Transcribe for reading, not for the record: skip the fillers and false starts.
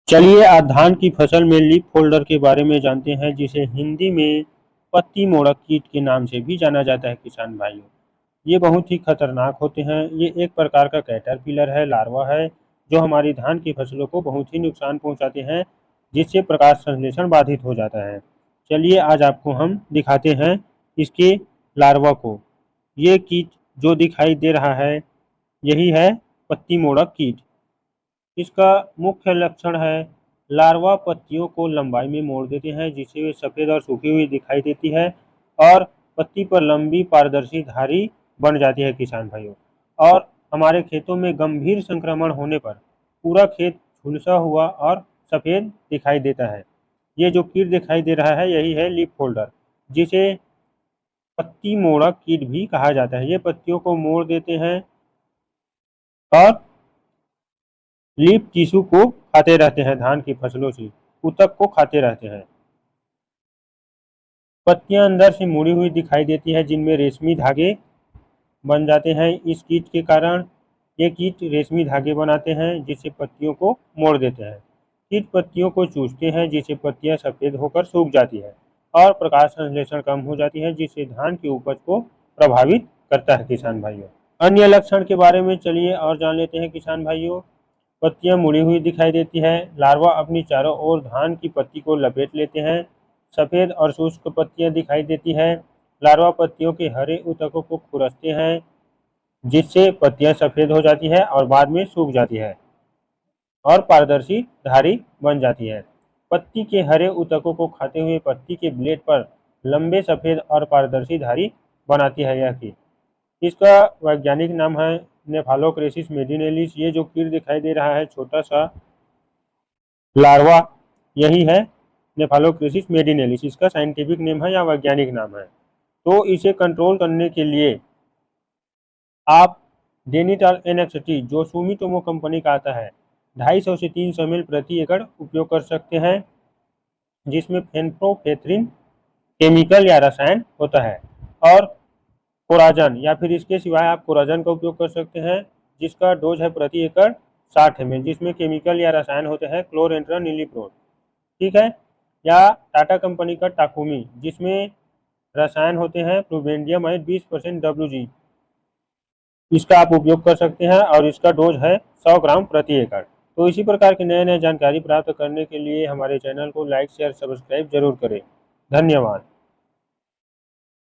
चलिए आज धान की फसल में लीफ फोल्डर के बारे में जानते हैं, जिसे हिंदी में पत्ती मोड़क कीट के नाम से भी जाना जाता है। किसान भाइयों, ये बहुत ही खतरनाक होते हैं। ये एक प्रकार का कैटरपिलर है, लार्वा है, जो हमारी धान की फसलों को बहुत ही नुकसान पहुंचाते हैं, जिससे प्रकाश संश्लेषण बाधित हो जाता है। चलिए आज आपको हम दिखाते हैं इसके लार्वा को। ये कीट जो दिखाई दे रहा है, यही है पत्ती मोड़क कीट। इसका मुख्य लक्षण है लार्वा पत्तियों को लंबाई में मोड़ देते हैं, जिससे वे सफ़ेद और सूखी हुई दिखाई देती है और पत्ती पर लंबी पारदर्शी धारी बन जाती है। किसान भाइयों, और हमारे खेतों में गंभीर संक्रमण होने पर पूरा खेत झुलसा हुआ और सफ़ेद दिखाई देता है। ये जो कीट दिखाई दे रहा है, यही है लीफ फोल्डर, जिसे पत्ती मोड़क कीट भी कहा जाता है। ये पत्तियों को मोड़ देते हैं और लीफ टिश्यू को खाते रहते हैं। धान की फसलों से ऊतक को खाते रहते हैं। पत्तियां अंदर से मुड़ी हुई दिखाई देती है, जिनमें रेशमी धागे बन जाते हैं। इस कीट के कारण ये कीट रेशमी धागे बनाते हैं, जिससे पत्तियों को मोड़ देते हैं। कीट पत्तियों को चूसते हैं, जिससे पत्तियां सफ़ेद होकर सूख जाती है और प्रकाश संश्लेषण कम हो जाती है, जिससे धान की उपज को प्रभावित करता है। किसान भाइयों, अन्य लक्षण के बारे में चलिए और जान लेते हैं। किसान भाइयों, पत्तियां मुड़ी हुई दिखाई देती है। लार्वा अपनी चारों ओर धान की पत्ती को लपेट लेते हैं। सफ़ेद और शुष्क पत्तियां दिखाई देती है। लार्वा पत्तियों के हरे ऊतकों को खुरसते हैं, जिससे पत्तियां सफ़ेद हो जाती है और बाद में सूख जाती है और पारदर्शी धारी बन जाती है। पत्ती के हरे ऊतकों को खाते हुए पत्ती के ब्लेड पर लंबे सफ़ेद और पारदर्शी धारी बनाती है यह कीट। इसका वैज्ञानिक नाम है नेफालोक्रेसिस मेडिनेलिस। ये जो कीट दिखाई दे रहा है, छोटा सा लार्वा, यही है नेफालोक्रेसिस मेडिनेलिस। इसका साइंटिफिक नेम है या वैज्ञानिक नाम है। तो इसे कंट्रोल करने के लिए आप डेनिटॉल NXT, जो सुमिटोमो कंपनी का आता है, 250 से 300 ml प्रति एकड़ उपयोग कर सकते हैं, जिसमें फेनप्रोफेथ्रिन केमिकल या रसायन होता है। और कोराजन या फिर इसके सिवाय आप कोराजन का उपयोग कर सकते हैं, जिसका डोज है प्रति एकड़ 60 ml, जिसमें केमिकल या रसायन होते हैं क्लोरेंट्रा नीलीप्रोल, ठीक है। या टाटा कंपनी का टाकुमी, जिसमें रसायन होते हैं प्लूवेंडियमाइड 20% WG, इसका आप उपयोग कर सकते हैं और इसका डोज है 100 ग्राम प्रति एकड़। तो इसी प्रकार की नए नए जानकारी प्राप्त करने के लिए हमारे चैनल को लाइक शेयर सब्सक्राइब जरूर करें। धन्यवाद।